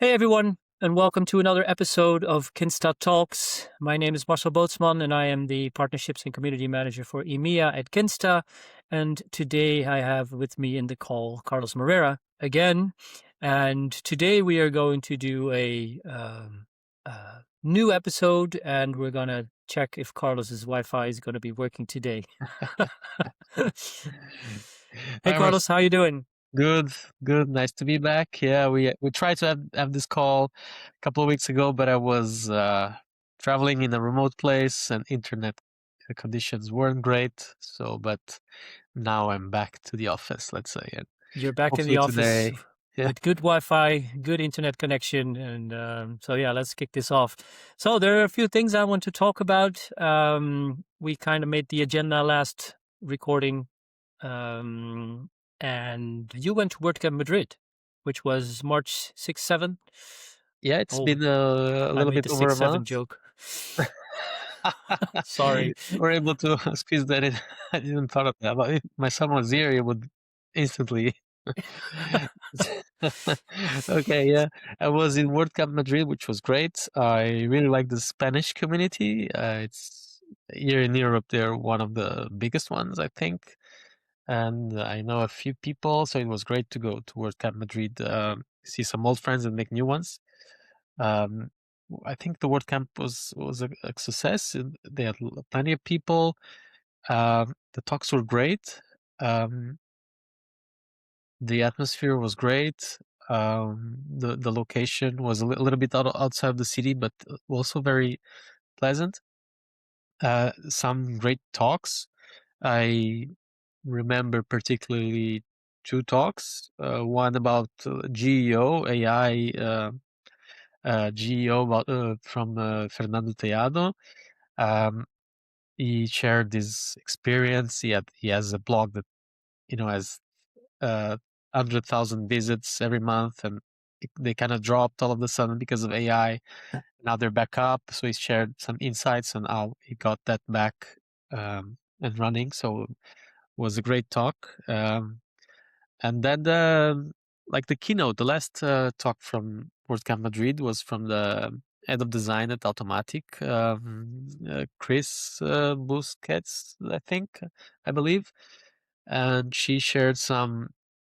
Hey everyone, and welcome to another episode of Kinsta Talks. My name is Marcel Bootsman, and I am the Partnerships and Community Manager for EMEA at Kinsta. And today I have with me in the call Carlos Moreira again. And today we are going to do a new episode, and we're going to check if Carlos's Wi-Fi is going to be working today. Hey Hi, Carlos, how you doing? good, good. Nice to be back. Yeah, we tried to have this call a couple of weeks ago, but I was traveling in a remote place and internet conditions weren't great. So, but now I'm back to the office, let's say, and You're back in the hopefully office today, yeah, with good Wi-Fi, good internet connection, and so yeah, let's kick this off. So there are a few things I want to talk about. We kind of made the agenda last recording, and you went to WordCamp Madrid, which was March 6th, 7th. yeah. It's Oh, been a I little made bit the over a 6-7 month. joke. Sorry. We're able to squeeze that in. I didn't thought of that, but if my son was here, he would instantly. Okay, yeah. I was in WordCamp Madrid, which was great. I really like the Spanish community. It's here in Europe, they're one of the biggest ones, I think. And I know a few people, so it was great to go to WordCamp Madrid, see some old friends and make new ones. Um, I think the WordCamp was a success. They had plenty of people. The talks were great. Um, the atmosphere was great. The location was a little bit outside of the city, but also very pleasant. Some great talks. I remember particularly two talks. One about GEO AI. GEO about, from Fernando Tellado. Um, he shared his experience. He has a blog that has 100,000 visits every month, and they kind of dropped all of a sudden because of AI. Now they're back up. So he shared some insights on how he got that back and running. So it was a great talk. And then the keynote, the last talk from WordCamp Madrid was from the head of design at Automatic, Chris Busquets, I believe. And she shared some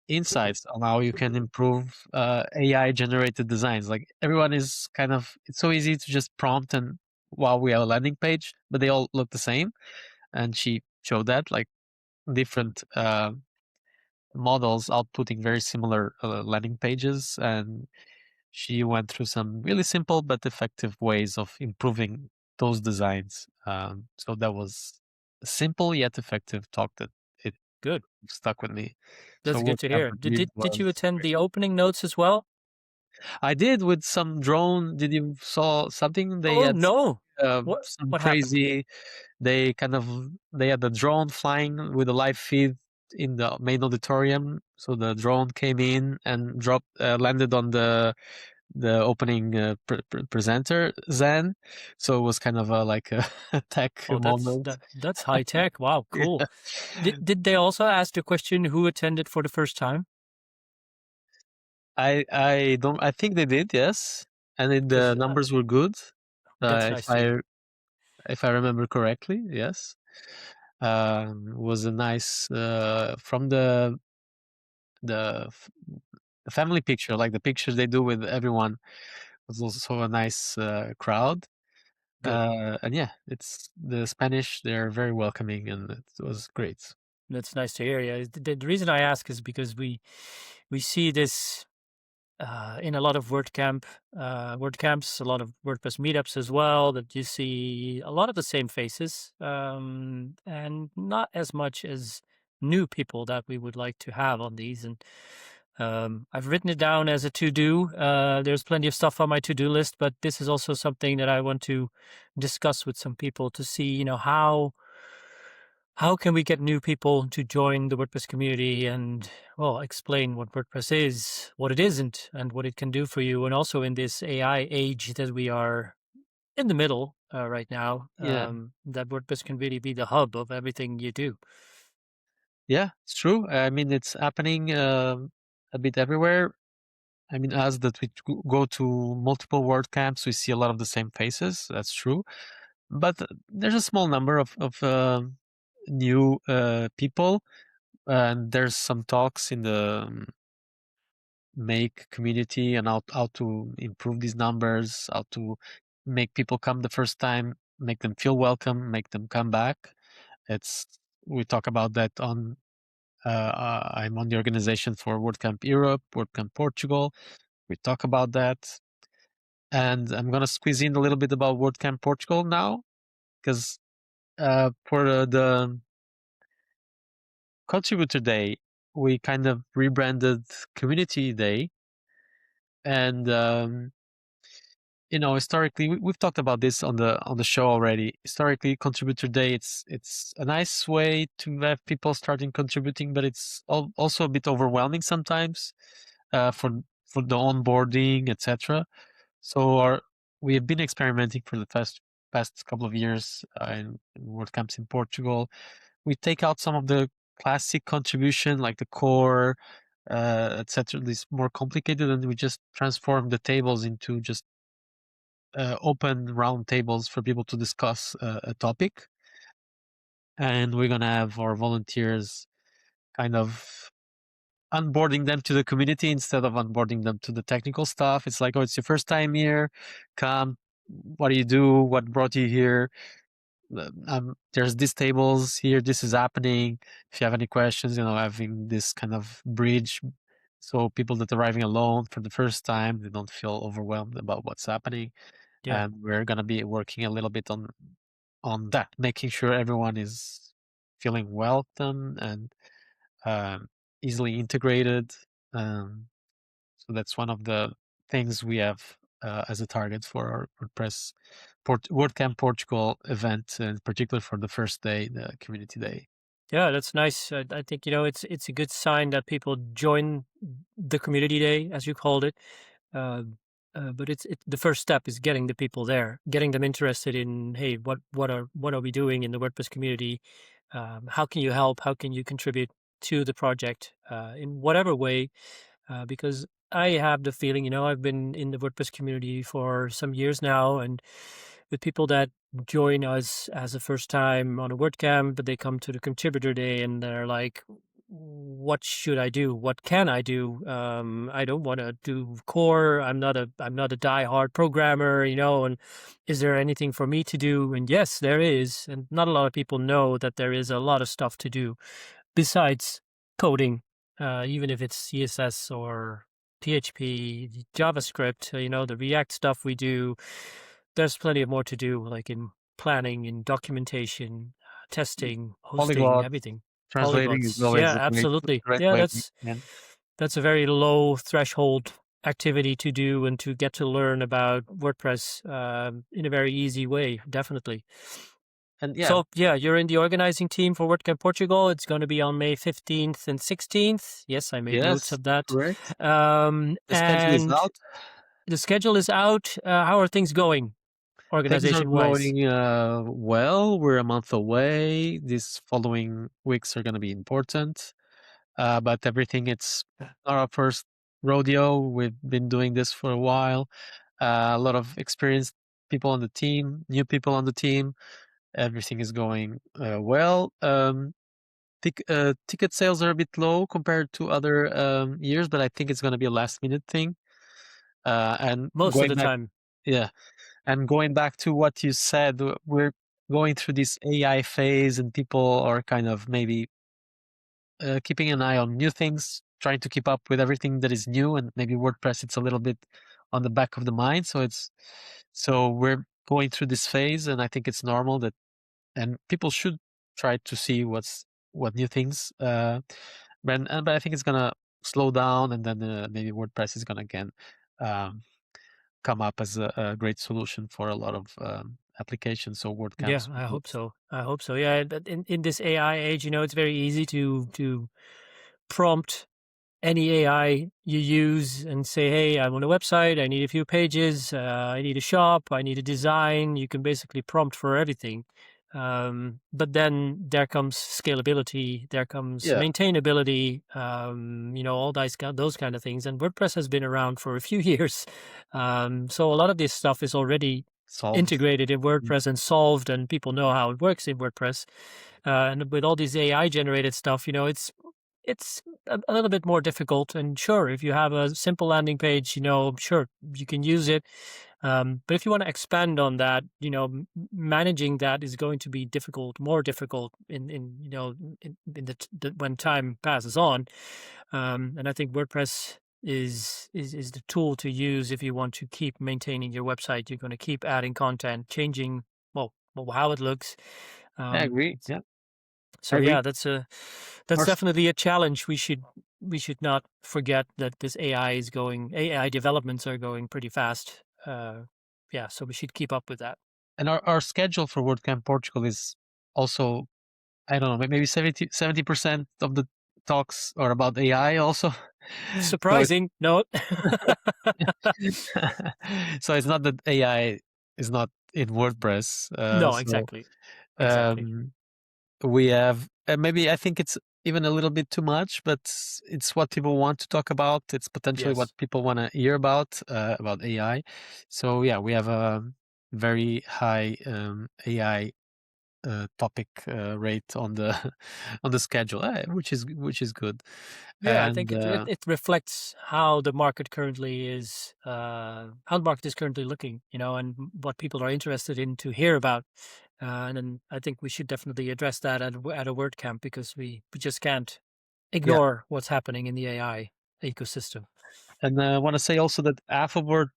insights on how you can improve AI generated designs. Like everyone is it's so easy to just prompt and while we have a landing page, but they all look the same. And she showed that like different models outputting very similar landing pages. And she went through some really simple but effective ways of improving those designs. So that was a simple yet effective talk that it Good. stuck with me. So That's good to WordCamp hear. Did Madrid did, did you was attend great. the opening notes as well? I did with some drone. Did you saw something? They Oh had no. What some what happened? crazy. They had the drone flying with a live feed in the main auditorium. So the drone came in and landed on the opening presenter Zen. So it was kind of like a tech Oh, moment. that's high tech. Wow, cool. Yeah. Did they also ask the question who attended for the first time? I don't. I think they did. Yes, and the Because numbers were good. that's If nice to hear. I remember correctly, yes. Was a nice from the f- the family picture, like the pictures they do with everyone, was also a nice crowd. Good. And yeah, it's the Spanish. They're very welcoming, and it was great. That's nice to hear. Yeah, the reason I ask is because we see this in a lot of WordCamps, a lot of WordPress meetups as well, that you see a lot of the same faces, and not as much as new people that we would like to have on these. And I've written it down as a to-do. There's plenty of stuff on my to-do list, but this is also something that I want to discuss with some people to see, how can we get new people to join the WordPress community and, well, explain what WordPress is, what it isn't, and what it can do for you? And also in this AI age that we are in the middle right now, Yeah, that WordPress can really be the hub of everything you do. yeah, it's true. I mean, it's happening a bit everywhere. I mean, us that we go to multiple WordCamps, we see a lot of the same faces. That's true, but there's a small number of new people, and there's some talks in the make community and how to improve these numbers, how to make people come the first time, make them feel welcome, make them come back. It's we talk about that on. I'm on the organization for WordCamp Europe, WordCamp Portugal. We talk about that, and I'm gonna squeeze in a little bit about WordCamp Portugal now, because for the Contributor Day, we kind of rebranded Community Day, and historically we've talked about this on the show already. Historically, Contributor Day, it's a nice way to have people starting contributing, but it's also a bit overwhelming sometimes for the onboarding, etc. So we have been experimenting for the past couple of years in WordCamps in Portugal. We take out some of the classic contribution, like the core, etc. This more complicated, and we just transform the tables into just open round tables for people to discuss a topic. And we're gonna have our volunteers kind of onboarding them to the community instead of onboarding them to the technical stuff. It's like, oh, it's your first time here. Come, what do you do? What brought you here? There's these tables here. This is happening. If you have any questions, having this kind of bridge, so people that are arriving alone for the first time, they don't feel overwhelmed about what's happening. Yeah. And we're gonna be working a little bit on that, making sure everyone is feeling welcome and um, easily integrated. Um, so that's one of the things we have as a target for our WordPress WordCamp Portugal event, in particular for the first day, the community day. Yeah, that's nice. I think it's a good sign that people join the community day, as you called it. Uh, but the first step is getting the people there, getting them interested in, hey, what are we doing in the WordPress community? How can you help? How can you contribute to the project in whatever way? Because I have the feeling, I've been in the WordPress community for some years now, and with people that join us as a first time on a WordCamp, but they come to the contributor day and they're like, what should I do? What can I do? I don't want to do core. I'm not a die-hard programmer, and is there anything for me to do? And yes, there is. And not a lot of people know that there is a lot of stuff to do besides coding, even if it's CSS or PHP, JavaScript, the React stuff we do. There's plenty of more to do, like in planning, in documentation, testing, hosting, Polyglot everything. translating is Polyglots. always Yeah, a absolutely. great Yeah, way. that's a very low threshold activity to do and to get to learn about WordPress in a very easy way, definitely. And yeah, So, yeah, you're in the organizing team for WordCamp Portugal. It's going to be on May 15th and 16th. Yes, I made notes yes, of that. correct. The schedule is And out. the schedule is out. How are things going, Things are organization wise? going well. We're a month away. These following weeks are going to be important. But everything, it's not our first rodeo. We've been doing this for a while. A lot of experienced people on the team, new people on the team. Everything is going well. Ticket sales are a bit low compared to other years, but I think it's going to be a last minute thing. And Most of going the back, time. yeah, and going back to what you said, we're going through this AI phase, and people are kind of maybe keeping an eye on new things, trying to keep up with everything that is new, and maybe WordPress it's a little bit on the back of the mind. So we're going through this phase, and I think it's normal that, and people should try to see what new things. But I think it's gonna slow down, and then maybe WordPress is gonna again um, come up as a great solution for a lot of applications. So Yeah, WordCamps I will do. hope so. I hope so. Yeah, but in this AI age, it's very easy to prompt any AI you use and say, hey, I want a website, I need a few pages, I need a shop, I need a design. You can basically prompt for everything. But then there comes scalability, there comes Yeah, maintainability, all those kind of things. And WordPress has been around for a few years, so a lot of this stuff is already solved. integrated in Mm. WordPress and solved, and people know how it works in WordPress. And with all these AI generated stuff, it's a little bit more difficult. And sure, if you have a simple landing page, sure, you can use it. But if you want to expand on that, managing that is going to be difficult, more difficult in the when time passes on. And I think WordPress is the tool to use if you want to keep maintaining your website. You're going to keep adding content, changing how it looks. I Um, agree. Yeah, I so agree. yeah, that's Our s- definitely a challenge. We should not forget that this AI developments are going pretty fast. Yeah, so we should keep up with that. and our schedule for WordCamp Portugal is also, I don't know, maybe 70% of the talks are about AI also. So it's Surprising, no? so it's not that AI is not in WordPress. No, exactly. Um, we have maybe I think it's even a little bit too much, but it's what people want to talk about. It's potentially what Yes, people want to hear about AI. So yeah, we have a very high AI topic rate on the on the schedule, which is good. yeah. I And think it reflects how the market currently is, how the market is currently looking, and what people are interested in to hear about. And then I think we should definitely address that at a WordCamp, because we just can't yeah, ignore what's happening in the AI ecosystem. and I want to say also that half of our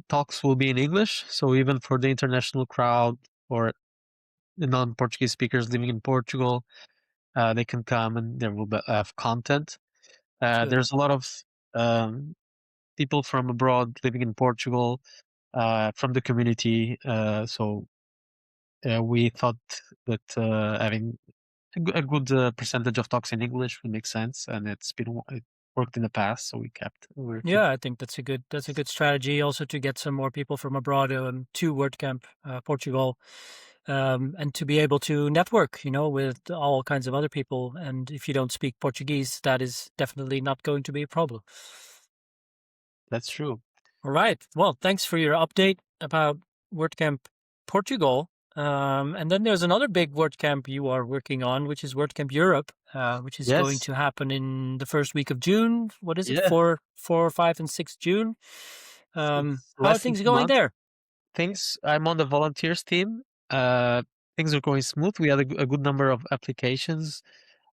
talks will be in English. So even for the international crowd or the non-Portuguese speakers living in Portugal, they can come and there will have content. It's good. There's a lot of um, people from abroad living in Portugal from the community. So we thought that having a good percentage of talks in English would make sense, and it worked in the past, so we're keep. Yeah, I think that's a good strategy also to get some more people from abroad to WordCamp Portugal, and to be able to network, with all kinds of other people. And if you don't speak Portuguese, that is definitely not going to be a problem. That's true. All right. Well, thanks for your update about WordCamp Portugal. And then there's another big WordCamp you are working on, which is WordCamp Europe, which is going Yes. to happen in the first week of June. What is it? Yeah. 4, 5, and 6 June. It's How are less than things 2 going months. there? Things. I'm on the volunteers team. Uh, things are going smooth. We had a good number of applications,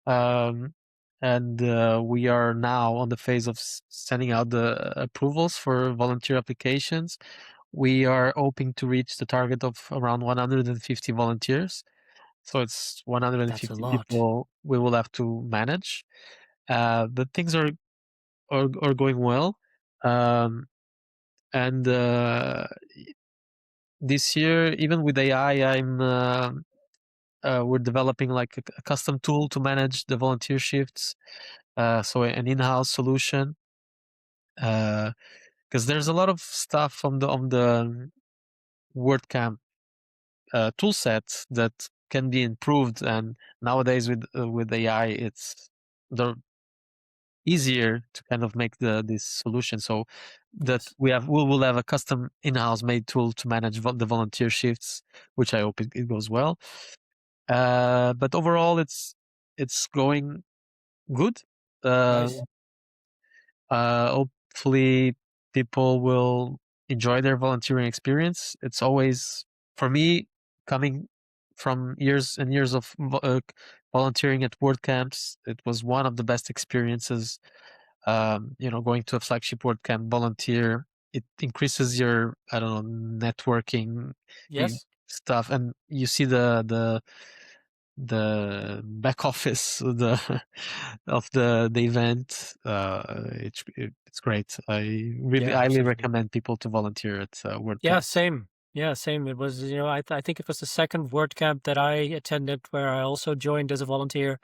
um, and we are now on the phase of sending out the approvals for volunteer applications. We are hoping to reach the target of around 150 volunteers. So it's That's a 150 lot. people we will have to manage. But things are going well. Um, and this year, even with AI, we're developing like a custom tool to manage the volunteer shifts. So an in-house solution. Because there's a lot of stuff on the WordCamp tool set that can be improved, and nowadays with AI, it's the easier to kind of make this solution. So that Yes. we will have a custom in-house made tool to manage the volunteer shifts, which I hope it goes well. But overall, it's going good. Uh, Nice. Hopefully, people will enjoy their volunteering experience. It's always, for me, coming from years and years of volunteering at WordCamps, it was one of the best experiences. Going to a flagship WordCamp volunteer, it increases your, I don't know, networking you, Yes. stuff, and you see the back office of the event. It's great. I really Yeah, highly absolutely. recommend people to volunteer at Yeah, WordCamp. same. Yeah, same. It was, I think it was the second WordCamp that I attended where I also joined as a volunteer.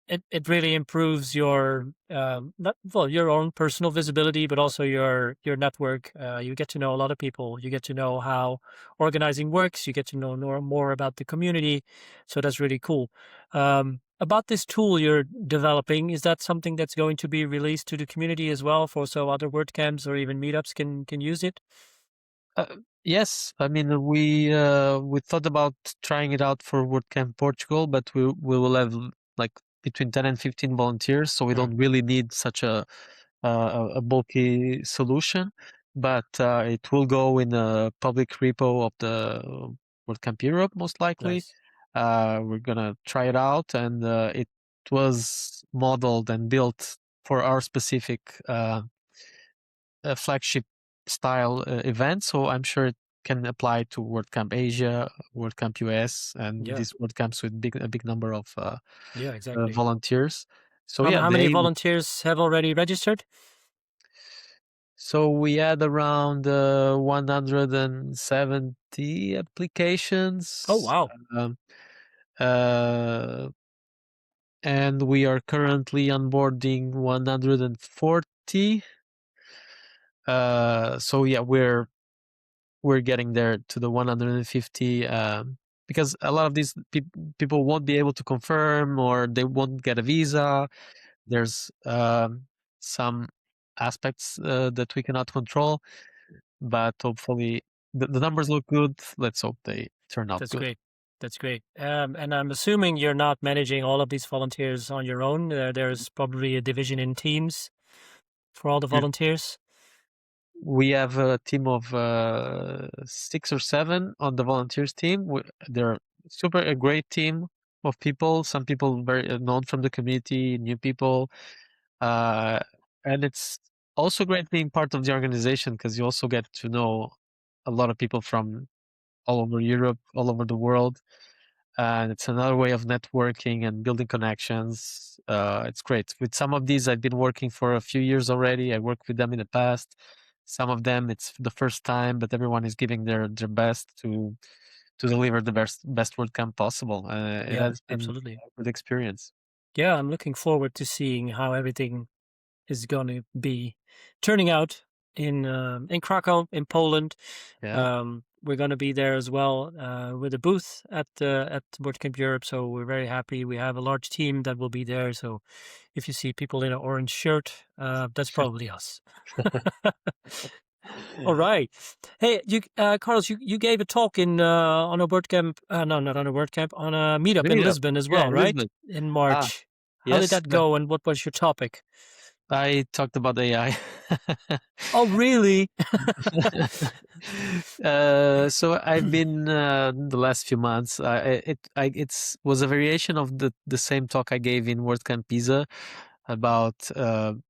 it really improves your not well your own personal visibility, but also your network. You get to know a lot of people. You get to know how organizing works. You get to know more about the community. So that's really cool. About this tool you're developing, is that something that's going to be released to the community as well, for so other WordCamps or even meetups can use it? Uh, yes, I mean we thought about trying it out for WordCamp Portugal, but we will have like between 10 and 15 volunteers, so we Mm, don't really need such a bulky solution. But it will go in a public repo of the WordCamp Europe, most likely. nice. We're gonna try it out, and it was modeled and built for our specific flagship style event. So I'm sure it can apply to WordCamp Asia, WordCamp US, and Yeah. these WordCamps with a big number of Yeah. Exactly. volunteers. So How yeah, how many volunteers have already registered? so we had around 170 Oh applications, wow. um, uh, and we are currently onboarding 140. So yeah, we're getting there to the 150, because a lot of these people won't be able to confirm, or they won't get a visa. There's some aspects that we cannot control, but hopefully the numbers look good. Let's hope they turn out That's good. great. That's great. And I'm assuming you're not managing all of these volunteers on your own. There's probably a division in teams for all the Yeah. volunteers. We have a team of 6 or 7 on the volunteers team. They're super a great team of people. Some people very known from the community, new people, uh, and it's also great being part of the organization because you also get to know a lot of people from all over Europe, all over the world, and it's another way of networking and building connections. It's great. With some of these, I've been working for a few years already. I worked with them in the past. Some of them, it's the first time, but everyone is giving their best to deliver the best WordCamp possible. It Yeah, has been absolutely. a good experience. Yeah, I'm looking forward to seeing how everything is going to be turning out in Krakow, in Poland. Yeah, We're going to be there as well with a booth at WordCamp Europe. So we're very happy. We have a large team that will be there. So if you see people in an orange shirt, that's probably us. All right. Hey, Carlos, you gave a talk in on a WordCamp. No, not on a WordCamp. On a meetup in meetup. Lisbon as Yeah, well, in right? Lisbon. In Ah, March. How did yes. that go, and what was your topic? I talked about AI. Oh, really? So I've been the last few months. It's was a variation of the same talk I gave in WordCamp Pisa about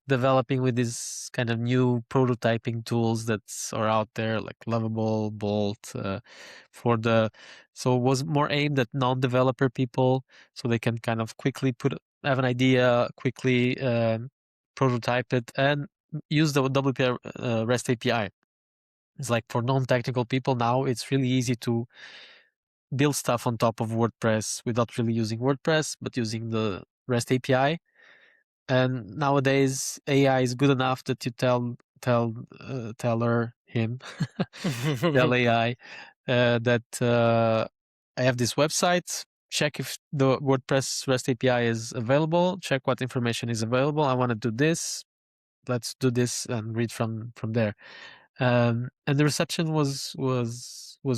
developing with these kind of new prototyping tools that are out there, like Lovable, Bolt, for the. So it was more aimed at non-developer people, so they can kind of quickly have an idea, quickly prototype it, and use the WP REST API. It's like for non-technical people now, it's really easy to build stuff on top of WordPress without really using WordPress, but using the REST API. And nowadays, AI is good enough that you tell her him tell AI that I have this website. Check if the WordPress REST API is available. Check what information is available. I want to do this. Let's do this and read from there. And the reception was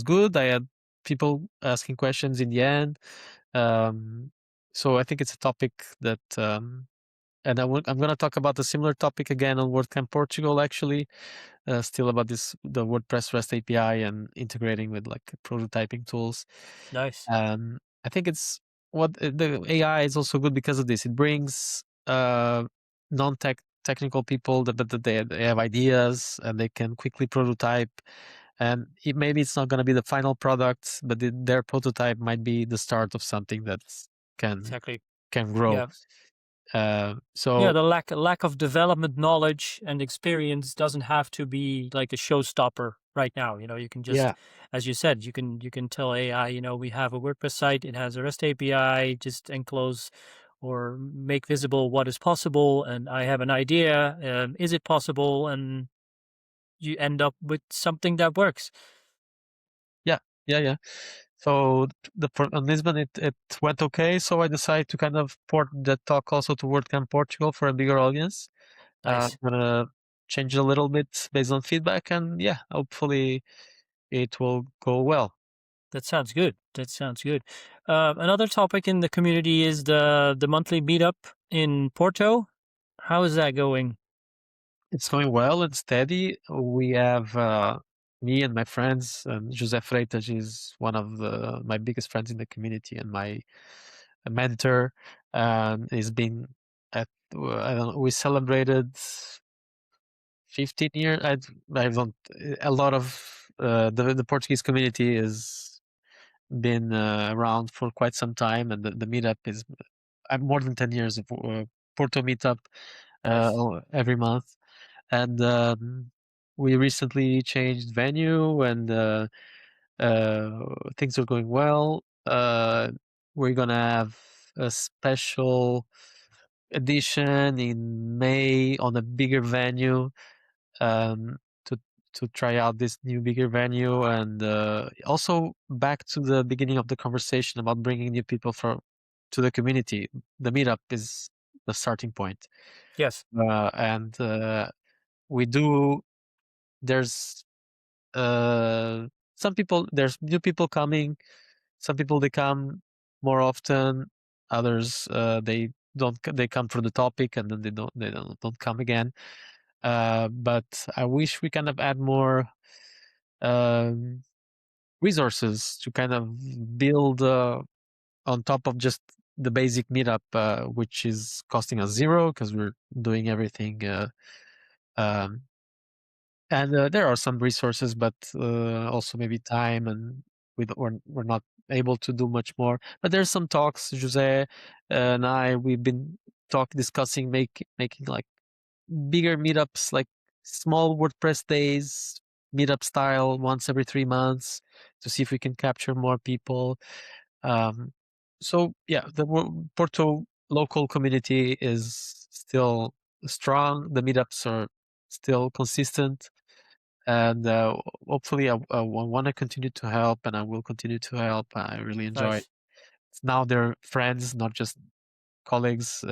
good. I had people asking questions in the end. Um, so I think it's a topic that, and I'm going to talk about a similar topic again on WordCamp Portugal. Actually, still about the WordPress REST API and integrating with like prototyping tools. Nice. I think it's what the AI is also good because of this. It brings non-technical people that they have ideas and they can quickly prototype. And maybe it's not going to be the final product, but their prototype might be the start of something that can Exactly. can grow. Yeah. Yeah, So the lack of development knowledge and experience doesn't have to be like a showstopper right now. You can just, yeah, as you said, you can tell AI, we have a WordPress site, it has a REST API, just enclose or make visible what is possible. And I have an idea. Is it possible? And you end up with something that works. Yeah, yeah, yeah. So on Lisbon, it went okay. So I decided to kind of port that talk also to WordCamp Portugal for a bigger audience. Nice. I'm gonna change it a little bit based on feedback, and yeah, hopefully it will go well. That sounds good. That sounds good. Another topic in the community is the monthly meetup in Porto. How is that going? It's going well and steady. We have me and my friends. José Freitas is one of my biggest friends in the community and my mentor. He's been at I don't know, we celebrated 15 years. I don't. A lot of the Portuguese community has been around for quite some time, and the meetup is more than 10 years of Porto meetup Nice. every month. And we recently changed venue, and things are going well. We're gonna have a special edition in May on a bigger venue, um, to try out this new bigger venue, and also back to the beginning of the conversation about bringing new people to the community. The meetup is the starting point, Yes. and we do. There's uh, some people. There's new people coming. Some people they come more often. Others they don't. They come for the topic and then they don't come again. But I wish we kind of add more um, resources to kind of build on top of just the basic meetup, which is costing us zero because we're doing everything. Um, and there are some resources, but also maybe time, and we're not able to do much more. But there's some talks. Jose and I we've been discussing making like bigger meetups, like small WordPress days, meetup style, once every 3 months, to see if we can capture more people. Um, so yeah, the Porto local community is still strong. The meetups are still consistent, and hopefully I want to continue to help, and I will continue to help. I really enjoy it. Nice. Now they're friends, not just colleagues.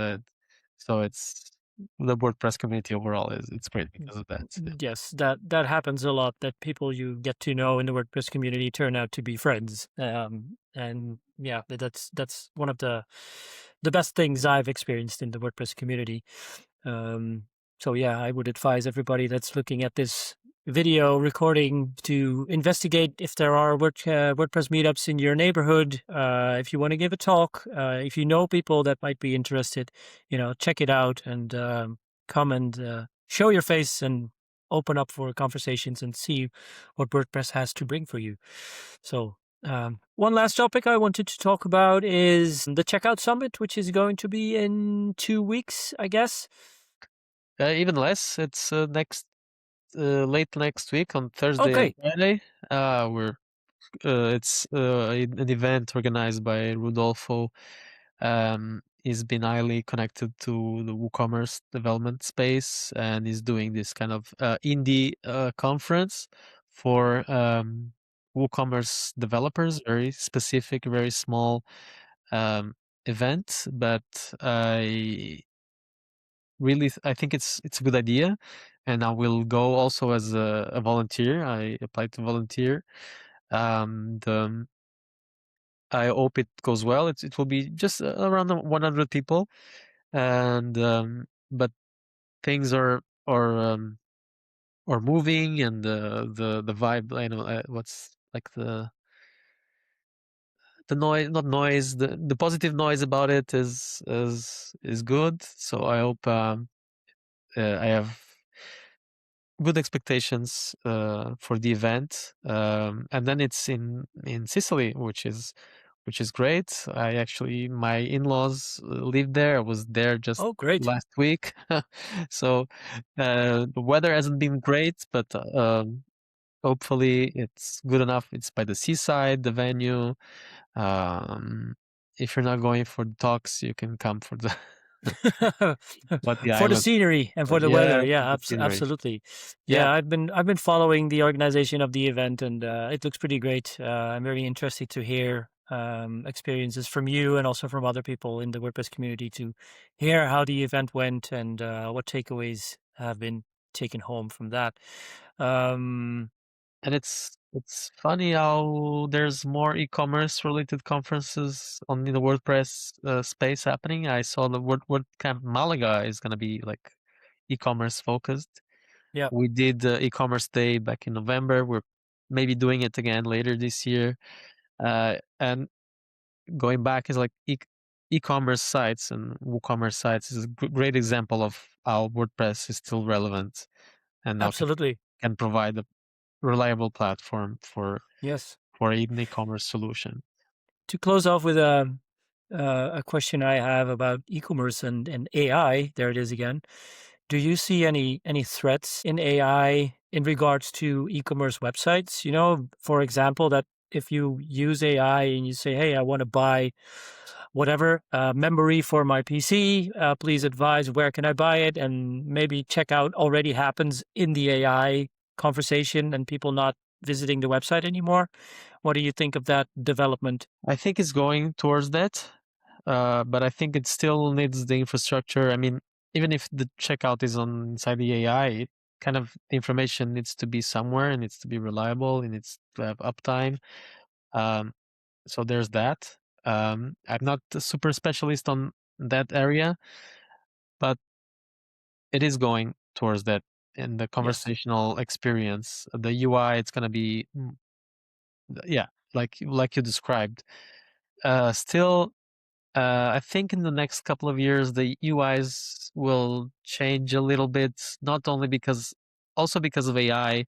So it's the WordPress community overall is it's great because of that. Yeah. Yes, that happens a lot. That people you get to know in the WordPress community turn out to be friends. And yeah, that's one of the best things I've experienced in the WordPress community. Um, so yeah, I would advise everybody that's looking at this video recording to investigate if there are WordPress meetups in your neighborhood. If you want to give a talk, if you know people that might be interested, check it out and come and show your face and open up for conversations and see what WordPress has to bring for you. So one last topic I wanted to talk about is the Checkout Summit, which is going to be in 2 weeks, I guess. Even less. It's next late next week on Thursday and Okay. Friday. We're It's an event organized by Rudolfo. He's been highly connected to the WooCommerce development space, and he's doing this kind of indie conference for WooCommerce developers. Very specific, very small um, event, but I think it's a good idea, and I will go also as a volunteer. I applied to volunteer. The I hope it goes well. It will be just around 100 people, and but things are moving, and the vibe. I know what's like the noise, not noise. The positive noise about it is good. So I hope I have good expectations for the event, and then it's in Sicily, which is great. I actually my in-laws live there. I was there just Oh, great. last week, so the weather hasn't been great, but hopefully it's good enough. It's by the seaside, the venue. Um, if you're not going for the talks, you can come for the what the For the island. scenery and for the Yeah, weather, for yeah, the scenery. absolutely. Yeah, Yeah, I've been following the organization of the event, and it looks pretty great. I'm very interested to hear experiences from you and also from other people in the WordPress community to hear how the event went and what takeaways have been taken home from that. Um, and it's funny how there's more e-commerce related conferences on the WordPress space happening. I saw the WordCamp Malaga is gonna be like e-commerce focused. yeah, We did the e-commerce day back in November. We're maybe doing it again later this year. And going back is like e-commerce sites and WooCommerce sites is a great example of how WordPress is still relevant and now absolutely. can provide a reliable platform Yes. for an e-commerce solution. To close off with a question I have about e-commerce and AI. There it is again. Do you see any threats in AI in regards to e-commerce websites? You know, for example, that if you use AI and you say, "Hey, I want to buy whatever memory for my PC, please advise where can I buy it?" and maybe checkout already happens in the AI conversation, and people not visiting the website anymore. What do you think of that development? I think it's going towards that, but I think it still needs the infrastructure. I mean, even if the checkout is on inside the AI, it kind of the information needs to be somewhere, it needs to be reliable, it needs to have uptime. Um, so there's that. I'm not a super specialist on that area, but it is going towards that. In the Yes. conversational experience, the UI, it's gonna be yeah, like you described. Still, I think in the next couple of years, the UIs will change a little bit, not only also because of AI,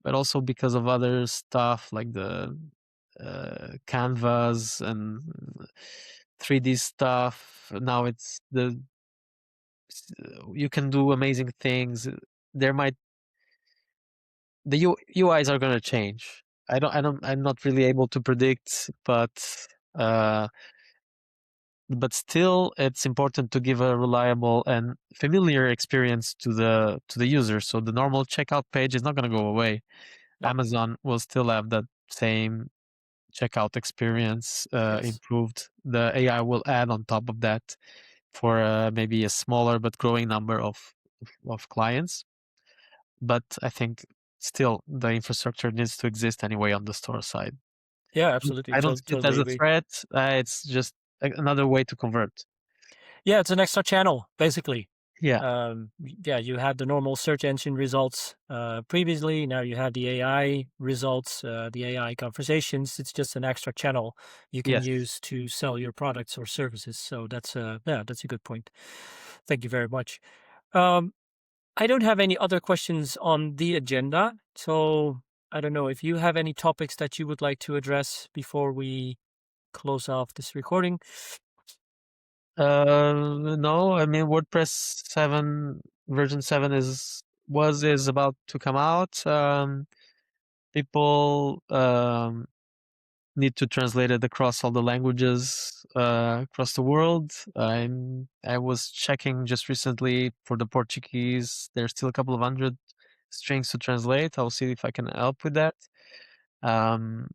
but also because of other stuff like the canvas and 3D stuff. Now it's you can do amazing things. There might the UIs are going to change. I'm not really able to predict, uh, but still it's important to give a reliable and familiar experience to the user. So the normal checkout page is not going to go away. No. Amazon will still have that same checkout experience Yes. improved. The AI will add on top of that for maybe a smaller but growing number of clients. But I think still the infrastructure needs to exist anyway on the store side. Yeah, absolutely. I don't see it Totally as a agree. threat. It's just another way to convert. Yeah, it's an extra channel, basically. Yeah. Yeah, you had the normal search engine results previously. Now you have the AI results, the AI conversations. It's just an extra channel you can Yes. use to sell your products or services. So yeah, that's a good point. Thank you very much. Um, I don't have any other questions on the agenda. So I don't know if you have any topics that you would like to address before we close off this recording. No, I mean WordPress 7 version 7 is about to come out. People need to translate it across all the languages across the world. I was checking just recently for the Portuguese. There's still a couple of hundred strings to translate. I'll see if I can help with that. Um,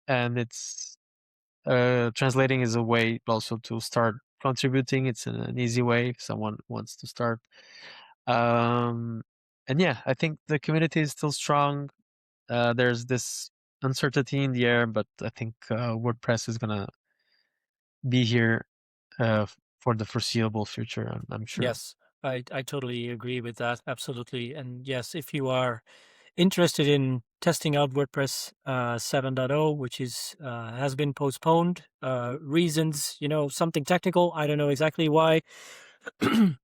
and it's translating is a way also to start contributing. It's an easy way if someone wants to start. Um, and yeah, I think the community is still strong. There's this uncertainty in the air, but I think WordPress is gonna be here for the foreseeable future. I'm sure. Yes, I totally agree with that. Absolutely. And yes, if you are interested in testing out WordPress 7.0, which is has been postponed, reasons, something technical, I don't know exactly why.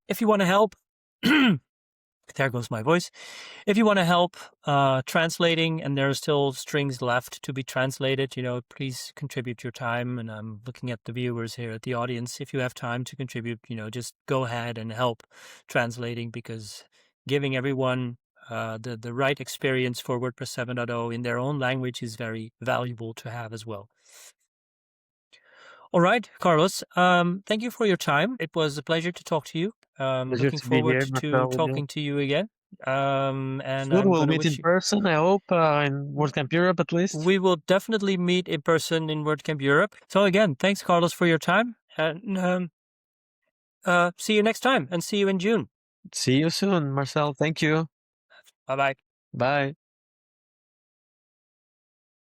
If you want to help, there goes my voice. If you want to help translating and there are still strings left to be translated, please contribute your time. And I'm looking at the viewers here at the audience. If you have time to contribute, just go ahead and help translating, because giving everyone the right experience for WordPress 7.0 in their own language is very valuable to have as well. All right, Carlos. Thank you for your time. It was a pleasure to talk to you. Pleasure Looking to be forward here, to Marcel, with you. talking to you again. And Soon I'm we'll gonna meet wish in you. person, I hope, in WordCamp Europe at least. We will definitely meet in person in WordCamp Europe. So again, thanks, Carlos, for your time, and see you next time, and see you in June. See you soon, Marcel. Thank you. Bye bye. Bye.